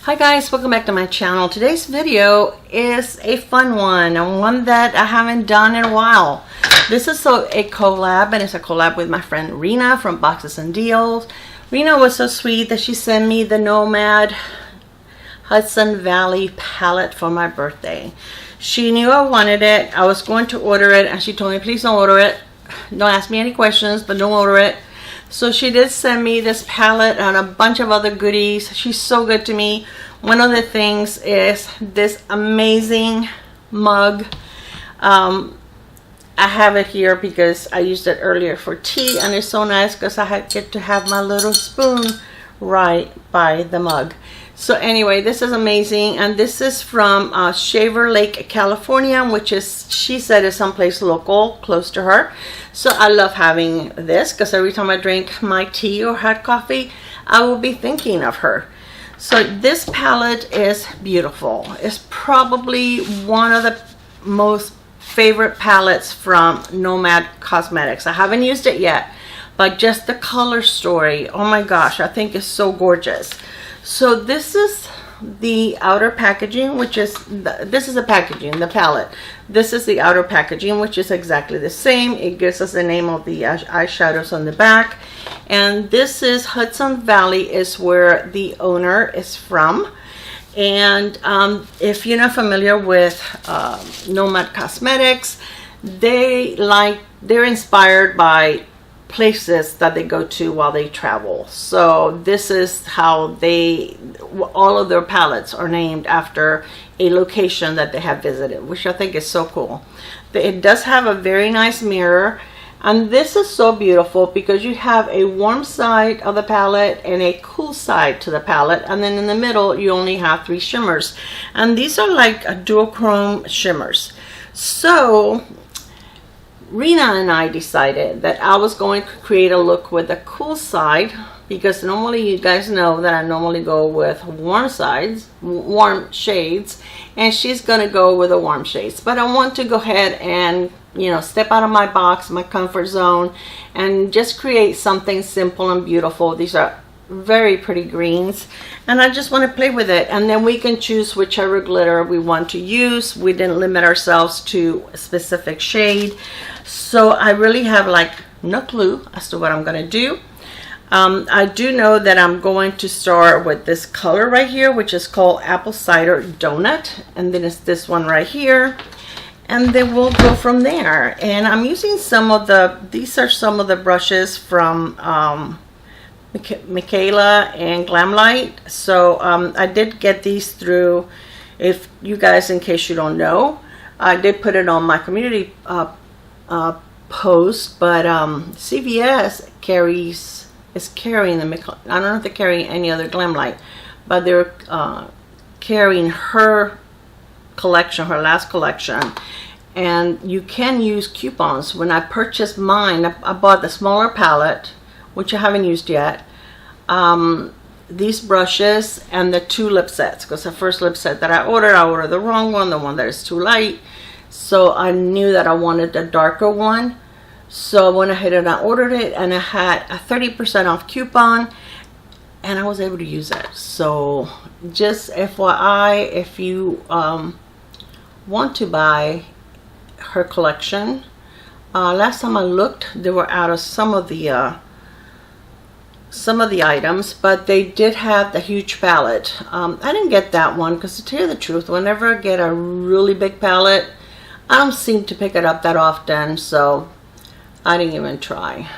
Hi guys, welcome back to my channel. Today's video is a fun one and one that I haven't done in a while. This is a collab, and it's a collab with my friend Rena from Boxes and Deals. Rena was so sweet that she sent me the Nomad Hudson Valley palette for my birthday. She knew I wanted it. I was going to order it and she told me, please don't order it. Don't ask me any questions, but don't order it. So she did send me this palette and a bunch of other goodies. She's so good to me. One of the things is this amazing mug. I have it here because I used it earlier for tea, and it's so nice because I get to have my little spoon right by the mug. So anyway, this is amazing, and this is from Shaver Lake, California, which is, she said, is someplace local, close to her. So I love having this because every time I drink my tea or hot coffee, I will be thinking of her. So this palette is beautiful. It's probably one of the most favorite palettes from Nomad Cosmetics. I haven't used it yet, but just the color story, oh my gosh, I think it's so gorgeous. So this is the outer packaging, which is this is the packaging, the palette. This is the outer packaging, which is exactly the same. It gives us the name of the eyeshadows on the back, and this is Hudson Valley, is where the owner is from. And if you're not familiar with Nomad Cosmetics, they're inspired by places that they go to while they travel. So this is how all of their palettes are named after a location that they have visited, which I think is so cool. It does have a very nice mirror, and this is so beautiful because you have a warm side of the palette and a cool side to the palette, and then in the middle you only have 3 shimmers, and these are like a duochrome shimmers. So Rena and I decided that I was going to create a look with a cool side, because normally, you guys know that I normally go with warm shades, and she's gonna go with the warm shades. But I want to go ahead and, you know, step out of my box, my comfort zone, and just create something simple and beautiful. These are very pretty greens, and I just want to play with it, and then we can choose whichever glitter we want to use. We didn't limit ourselves to a specific shade, so I really have like no clue as to what I'm going to do. I do know that I'm going to start with this color right here, which is called Apple Cider Donut, and then it's this one right here, and then we'll go from there. And I'm using these are some of the brushes from Michaela and Glamlight. So I did get these through, if you guys, in case you don't know, I did put it on my community post, but CVS is carrying the I don't know if they're carrying any other Glamlight, but they're carrying her collection, her last collection, and you can use coupons. When I purchased mine, I bought the smaller palette, which I haven't used yet, these brushes, and the 2 lip sets, because the first lip set that I ordered the wrong one, the one that is too light. So I knew that I wanted the darker one, so I went ahead and I ordered it, and I had a 30% off coupon, and I was able to use it. So just FYI, if you want to buy her collection, last time I looked, they were out of some of the items, but they did have the huge palette. I didn't get that one because, to tell you the truth, whenever I get a really big palette, I don't seem to pick it up that often, so I didn't even try.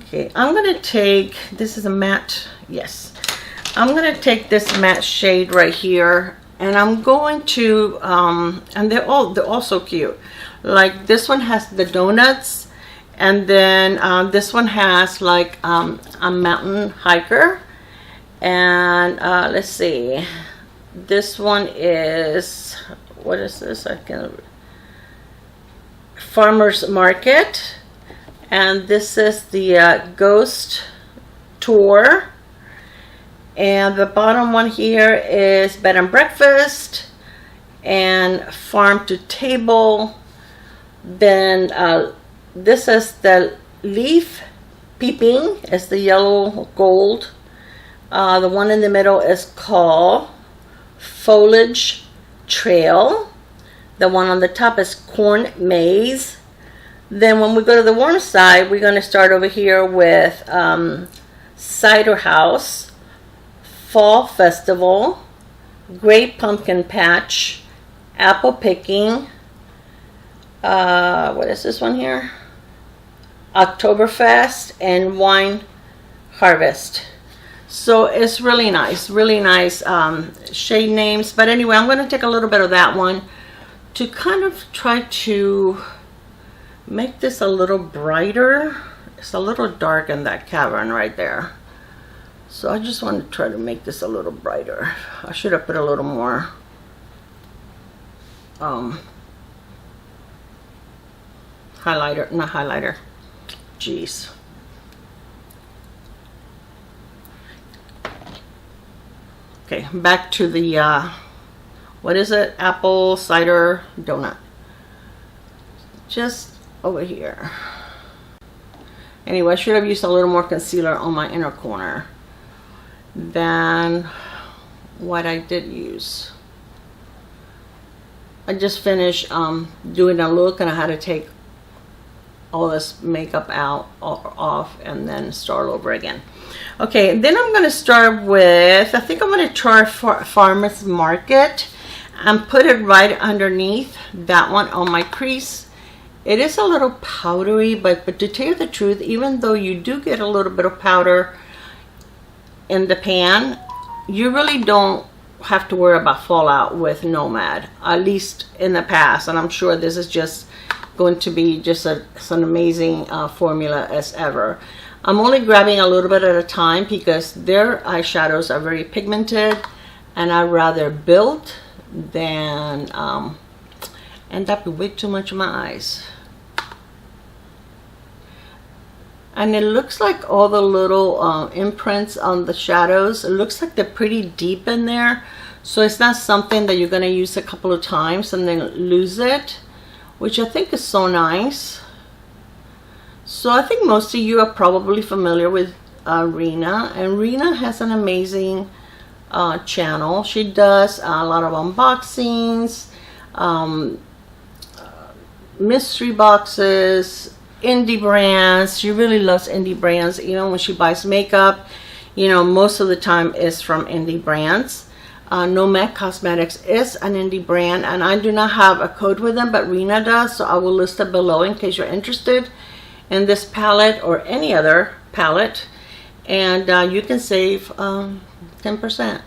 Okay, I'm gonna take, this is a matte, yes, I'm gonna take this matte shade right here, and I'm going to and they're all so cute. Like this one has the donuts, and then this one has like a mountain hiker, and let's see, this one is, what is this? I can, Farmers Market, and this is the Ghost Tour, and the bottom one here is Bed and Breakfast and Farm to Table. Then this is the Leaf Peeping, is the yellow gold The one in the middle is called Foliage Trail. The one on the top is Corn Maze. Then when we go to the warm side, we're going to start over here with Cider House, Fall Festival, Great Pumpkin Patch, Apple Picking, what is this one here? Oktoberfest, and Wine Harvest. So it's really nice shade names. But anyway, I'm going to take a little bit of that one to kind of try to make this a little brighter. It's a little dark in that cavern right there. So I just want to try to make this a little brighter. I should have put a little more highlighter, not highlighter. Jeez. Okay, back to the what is it? Apple cider donut. Just over here. Anyway, I should have used a little more concealer on my inner corner than what I did use. I just finished doing a look, and I had to take all this makeup off and then start over again. Okay, then I'm going to start with, I think I'm going to try Farmer's Market and put it right underneath that one on my crease. It is a little powdery, but to tell you the truth, even though you do get a little bit of powder in the pan, you really don't have to worry about fallout with Nomad, at least in the past. And I'm sure this is just going to be just an amazing formula as ever. I'm only grabbing a little bit at a time because their eyeshadows are very pigmented, and I'd rather build than end up with way too much in my eyes. And it looks like all the little imprints on the shadows, it looks like they're pretty deep in there. So it's not something that you're going to use a couple of times and then lose it, which I think is so nice. So I think most of you are probably familiar with Rena, and Rena has an amazing channel. She does a lot of unboxings, mystery boxes, indie brands. She really loves indie brands. Even when she buys makeup, you know, most of the time is from indie brands. Nomad Cosmetics is an indie brand, and I do not have a code with them, but Rena does, so I will list it below in case you're interested in this palette or any other palette, and you can save 10%.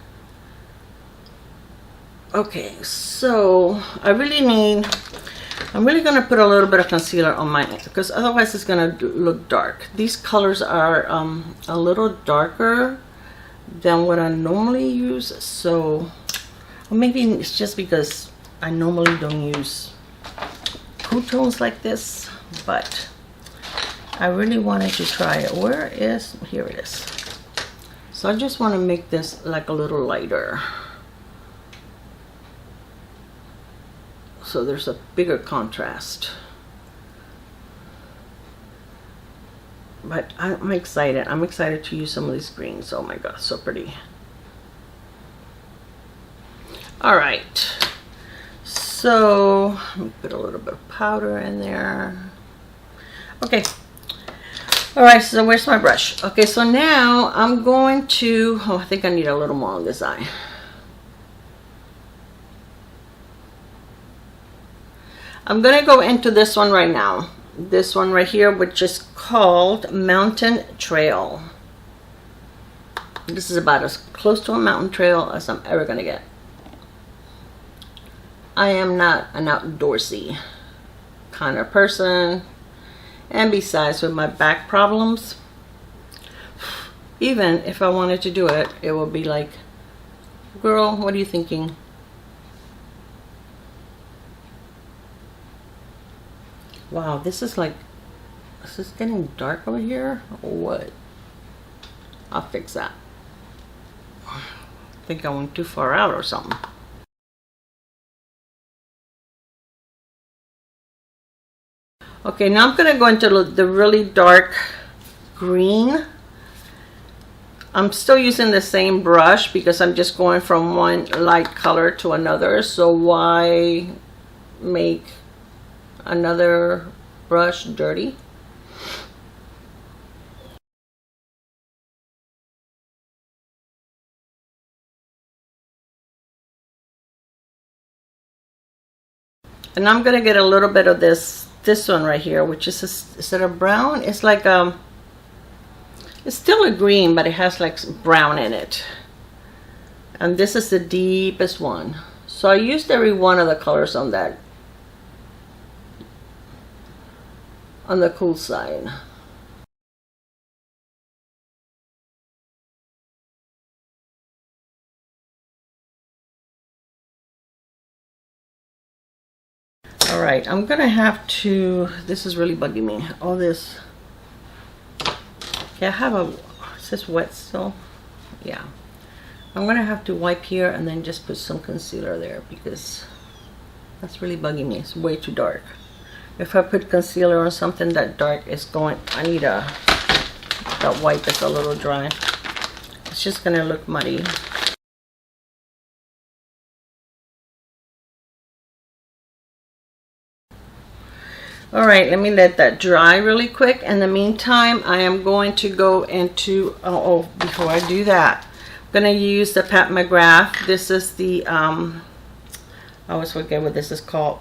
Okay, so I'm really going to put a little bit of concealer on my, because otherwise it's going to look dark. These colors are a little darker than what I normally use, so, or maybe it's just because I normally don't use cool tones like this, but I really wanted to try it. Where is, here it is. So I just want to make this like a little lighter, so there's a bigger contrast. But I'm excited. I'm excited to use some of these greens. Oh my god, so pretty. All right. So let me put a little bit of powder in there. Okay. All right, so where's my brush? Okay, so now I'm going to, oh, I think I need a little more on this eye. I'm going to go into this one right now. This one right here, which is called Mountain Trail. This is about as close to a mountain trail as I'm ever going to get. I am not an outdoorsy kind of person. And besides, with my back problems, even if I wanted to do it, it would be like, girl, what are you thinking? Wow, this is getting dark over here, or what? I'll fix that. I think I went too far out or something. Okay, now I'm going to go into the really dark green. I'm still using the same brush because I'm just going from one light color to another. So why make another brush dirty? And I'm gonna get a little bit of this one right here, which is it a brown? It's like it's still a green, but it has like brown in it. And this is the deepest one. So I used every one of the colors on that, on the cool side. All right, I'm gonna have to, this is really bugging me, all this. Okay, I have a, is this wet still? Yeah. I'm gonna have to wipe here and then just put some concealer there because that's really bugging me. It's way too dark. If I put concealer on something that dark, it's going, I need that wipe is a little dry. It's just gonna look muddy. All right, let me let that dry really quick. In the meantime, I am going to go into, before I do that, I'm gonna use the Pat McGrath. This is the, I always forget what this is called,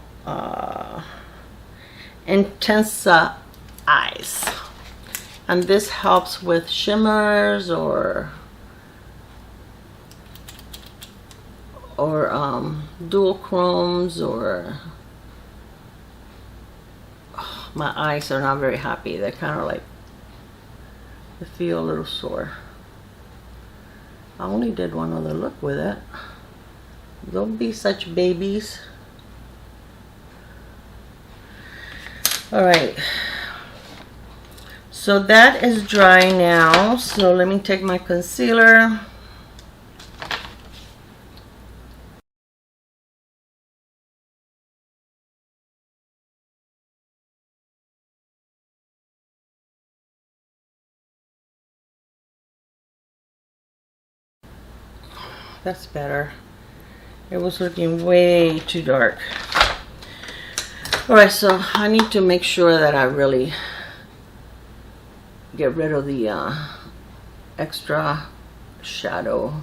Intensa Eyes. And this helps with shimmers or dual chromes, or my eyes are not very happy. They're kind of like, they feel a little sore. I only did one other look with it. Don't be such babies. All right, so that is dry now. So let me take my concealer. That's better. It was looking way too dark. All right, so I need to make sure that I really get rid of the extra shadow.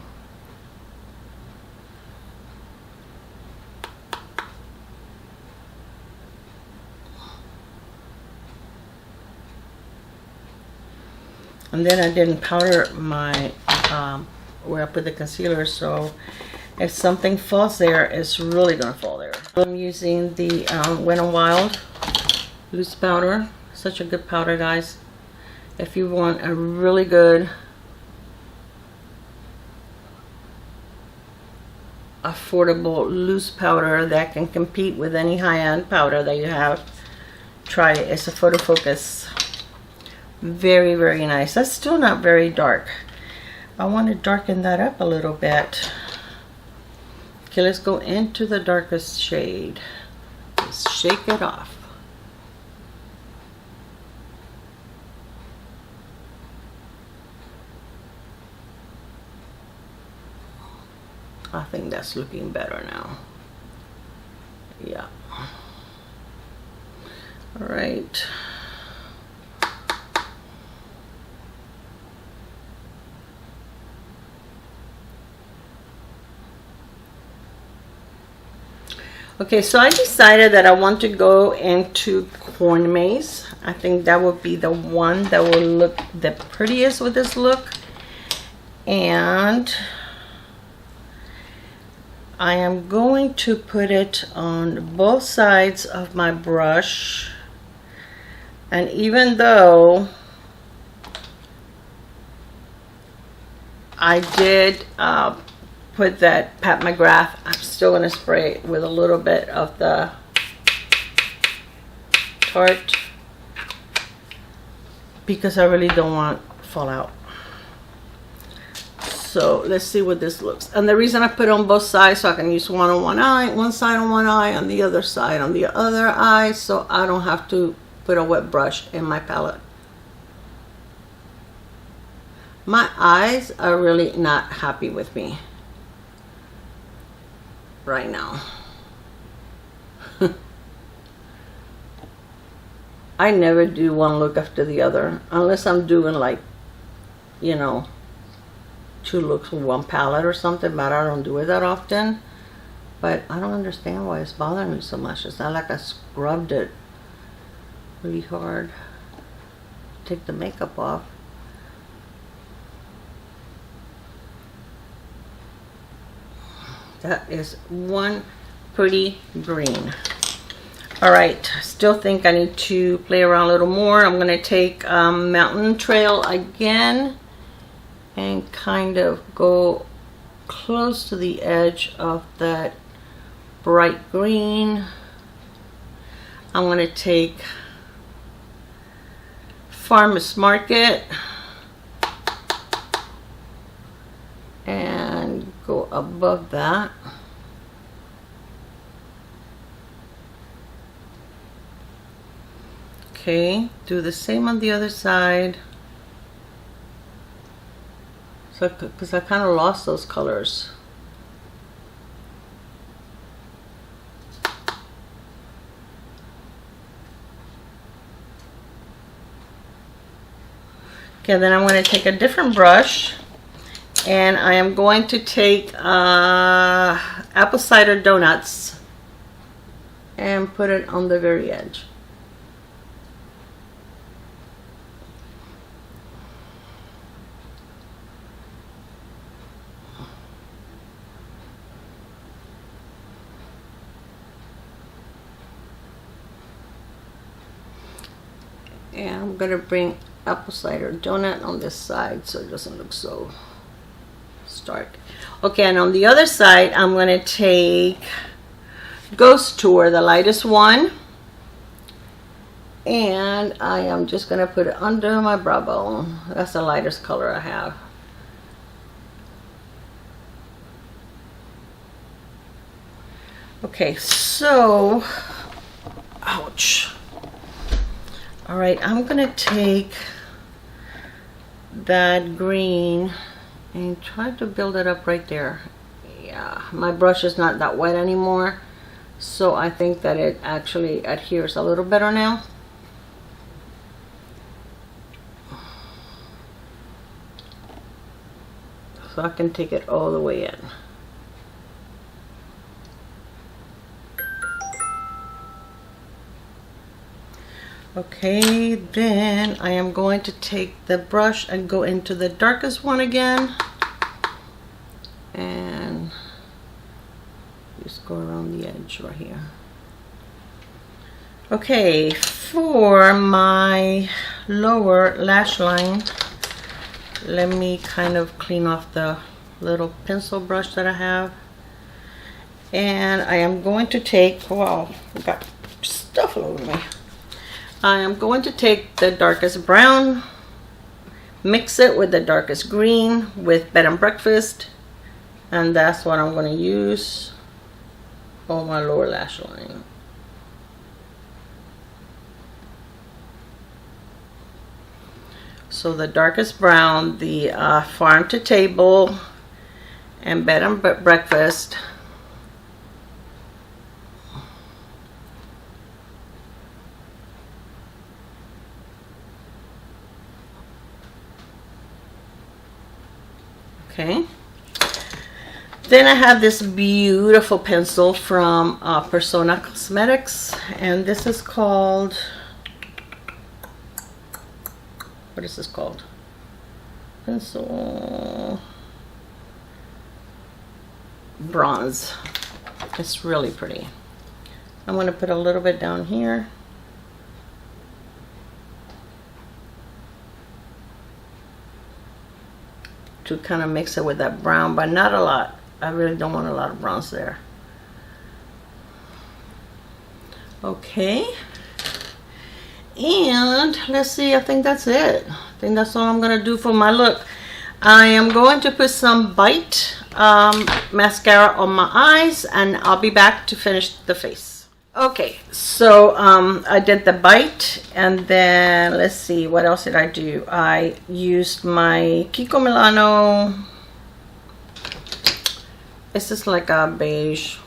And then I didn't powder my where I put the concealer, so if something falls there, it's really gonna fall there. I'm using the Wet n Wild loose powder. Such a good powder, guys. If you want a really good affordable loose powder that can compete with any high-end powder that you have, try it. It's a photo focus. Very, very nice. That's still not very dark. I want to darken that up a little bit. Okay, let's go into the darkest shade. Let's shake it off. I think that's looking better now. Yeah. All right. Okay, so I decided that I want to go into Corn Maze. I think that would be the one that will look the prettiest with this look. And I am going to put it on both sides of my brush. And even though I did put that Pat McGrath, I'm still going to spray it with a little bit of the Tarte because I really don't want fallout. So let's see what this looks. And the reason I put it on both sides, so I can use one on one eye, one side on one eye, and the other side on the other eye, so I don't have to put a wet brush in my palette. My eyes are really not happy with me right now. I never do one look after the other unless I'm doing like, you know, 2 looks with one palette or something, but I don't do it that often. But I don't understand why it's bothering me so much. It's not like I scrubbed it really hard. Take the makeup off. That is one pretty green. All right, still think I need to play around a little more. I'm gonna take Mountain Trail again and kind of go close to the edge of that bright green. I'm gonna take Farmers Market and go above that. Okay, do the same on the other side. So, because I kind of lost those colors. Okay, then I'm going to take a different brush and I am going to take apple cider donuts and put it on the very edge. And I'm going to bring apple cider donut on this side so it doesn't look so stark. Okay, and on the other side, I'm going to take Ghost Tour, the lightest one. And I am just going to put it under my brow bone. That's the lightest color I have. Okay, so, ouch. All right, I'm gonna take that green and try to build it up right there. Yeah, my brush is not that wet anymore, so I think that it actually adheres a little better now. So I can take it all the way in. Okay, then I am going to take the brush and go into the darkest one again and just go around the edge right here. Okay, for my lower lash line, let me kind of clean off the little pencil brush that I have, and I am going to take, wow, I got stuff all over me. I am going to take the darkest brown, mix it with the darkest green with Bed and Breakfast, and that's what I'm going to use on my lower lash line. So the darkest brown, the Farm to Table, and Bed and Breakfast. Okay, then I have this beautiful pencil from Nomad Cosmetics, and this is called, what is this called? Pencil Bronze. It's really pretty. I'm going to put a little bit down here. To kind of mix it with that brown, but not a lot. I really don't want a lot of browns there. Okay, and let's see, I think that's it. I think that's all I'm gonna do for my look. I am going to put some Bite mascara on my eyes, and I'll be back to finish the face. Okay, so I did the bite, and then let's see, what else did I do? I used my Kiko Milano. This is like a beige.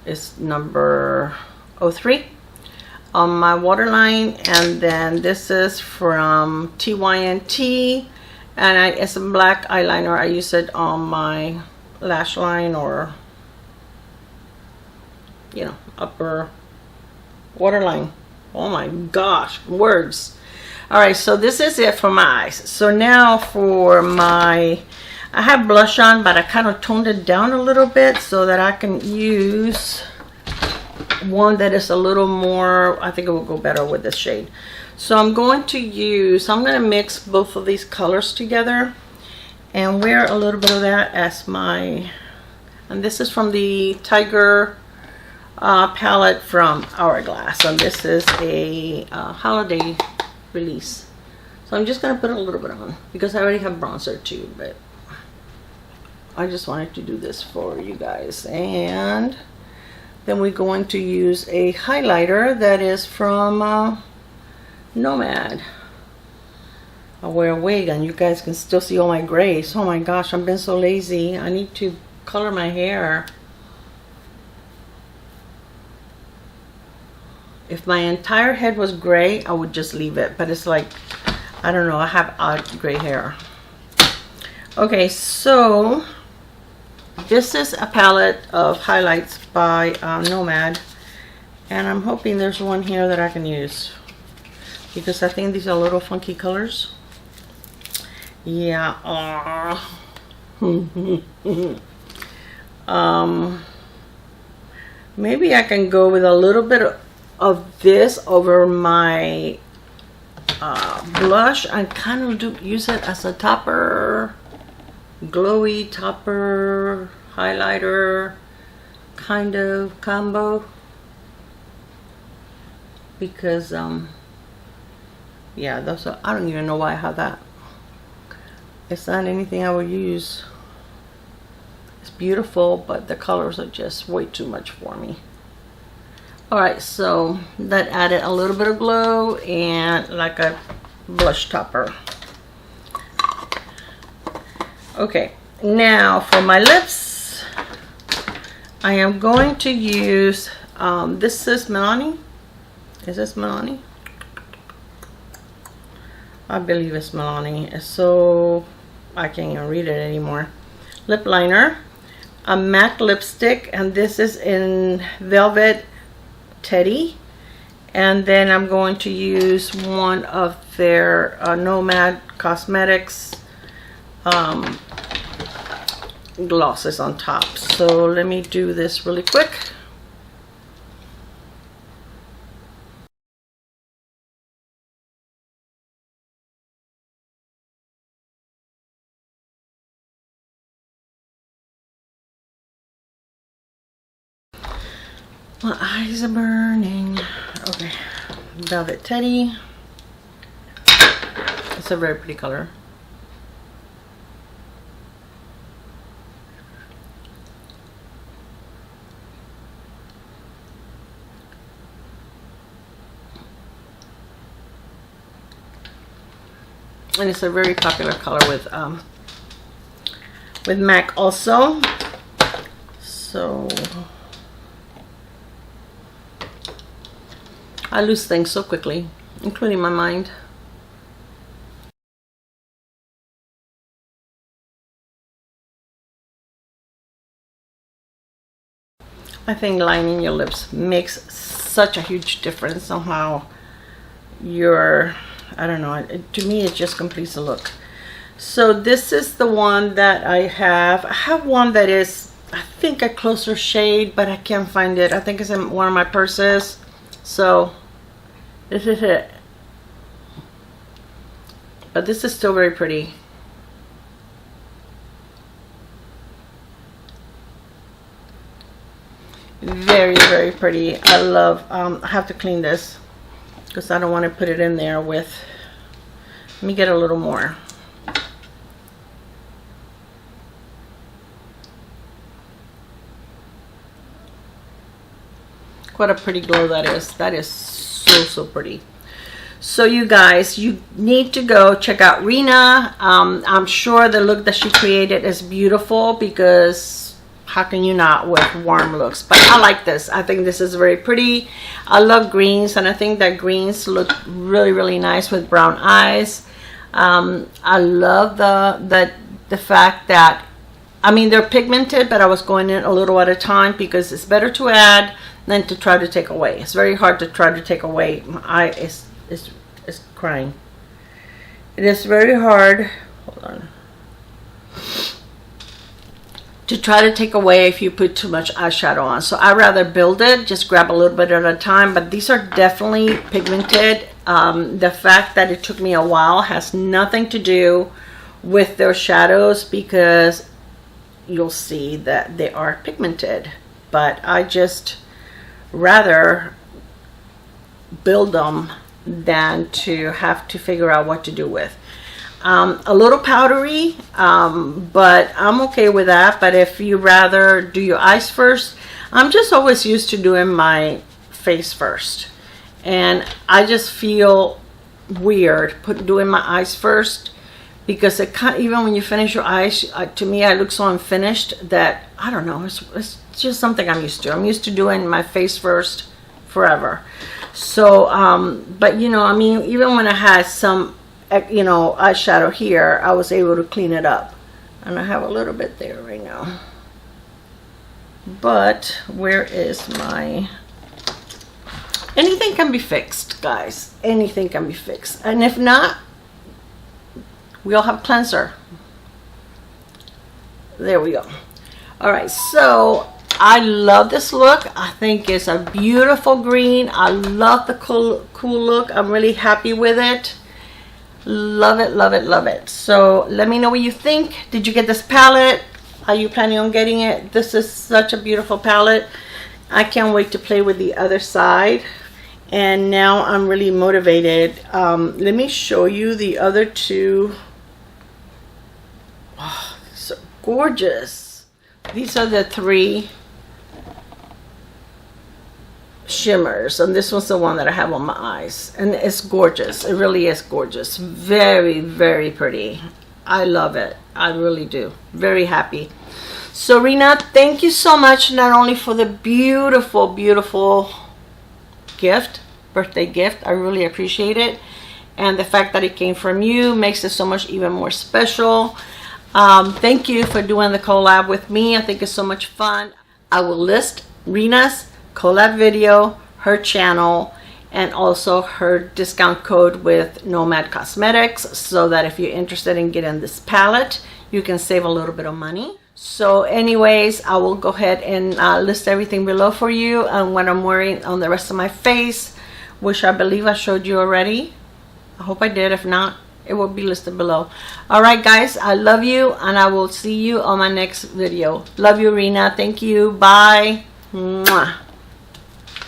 It's number 03 on my waterline, and then this is from TYNT, and it's a black eyeliner. I use it on my lash line, or you know, upper waterline. Oh my gosh, words. All right, so this is it for my eyes. So now for my, I have blush on, but I kind of toned it down a little bit so that I can use one that is a little more, I think it will go better with this shade. So I'm going to mix both of these colors together and wear a little bit of that as my, and this is from the Tiger palette from Hourglass, and this is a holiday release. So I'm just going to put a little bit on because I already have bronzer too, but I just wanted to do this for you guys. And then we're going to use a highlighter that is from Nomad. I'll wear a wig and you guys can still see all my grays. Oh my gosh, I've been so lazy. I need to color my hair. If my entire head was gray, I would just leave it. But it's like, I don't know, I have odd gray hair. Okay, so this is a palette of highlights by Nomad. And I'm hoping there's one here that I can use, because I think these are little funky colors. Yeah. Maybe I can go with a little bit of this over my blush and kind of use it as a topper, glowy topper highlighter kind of combo, because yeah, those are, I don't even know why I have that. It's not anything I would use. It's beautiful, but the colors are just way too much for me. Alright, so that added a little bit of glow and like a blush topper. Okay, now for my lips, I am going to use, this is Milani. Is this Milani? I believe it's Milani. It's so, I can't even read it anymore. Lip liner, a MAC lipstick, and this is in Velvet Teddy. And then I'm going to use one of their Nomad Cosmetics glosses on top. So let me do this really quick. My eyes are burning. Okay, Velvet Teddy. It's a very pretty color. And it's a very popular color with MAC also. So I lose things so quickly, including my mind. I think lining your lips makes such a huge difference on how your, I don't know, to me it just completes the look. So this is the one that I have. I have one that is, I think, a closer shade, but I can't find it. I think it's in one of my purses. So this is it. But this is still very pretty. Very, very pretty. I love, I have to clean this because I don't want to put it in there with, let me get a little more. What a pretty glow that is. That is so pretty. So you guys, you need to go check out Rena. I'm sure the look that she created is beautiful, because how can you not with warm looks? But I like this. I think this is very pretty. I love greens, and I think that greens look really nice with brown eyes. I love the fact that, I mean, they're pigmented, but I was going in a little at a time, because it's better to add than to try to take away. It's very hard to try to take away. My eye is crying. It is very hard. Hold on. To try to take away if you put too much eyeshadow on. So I rather build it, just grab a little bit at a time. But these are definitely pigmented. The fact that it took me a while has nothing to do with their shadows, because you'll see that they are pigmented. But I just rather build them than to have to figure out what to do with. A little powdery, but I'm okay with that. But if you rather do your eyes first, I'm just always used to doing my face first, and I just feel weird doing my eyes first, because it can't, even when you finish your eyes, to me I look so unfinished that, I don't know, it's just something I'm used to. I'm used to doing my face first forever. So but you know, I mean, even when I had some, you know, eyeshadow here, I was able to clean it up, and I have a little bit there right now. But where is my, anything can be fixed, guys. Anything can be fixed. And if not, we all have cleanser. There we go. All right, so I love this look. I think it's a beautiful green. I love the cool look. I'm really happy with it. Love it, love it, love it. So let me know what you think. Did you get this palette? Are you planning on getting it? This is such a beautiful palette. I can't wait to play with the other side. And now I'm really motivated. Let me show you the other two. Oh, so gorgeous. These are the three shimmers, and this one's the one that I have on my eyes, and it's gorgeous. It really is gorgeous. Very pretty. I love it. I really do. Very happy. So Rena, thank you so much, not only for the beautiful gift, birthday gift. I really appreciate it, and the fact that it came from you makes it so much even more special. Thank you for doing the collab with me. I think it's so much fun. I will list Rena's collab video, her channel, and also her discount code with Nomad Cosmetics, so that if you're interested in getting this palette, you can save a little bit of money. So anyways, I will go ahead and list everything below for you, and what I'm wearing on the rest of my face, which I believe I showed you already. I hope I did. If not, it will be listed below. All right guys, I love you, and I will see you on my next video. Love you, Rena. Thank you. Bye. Mwah.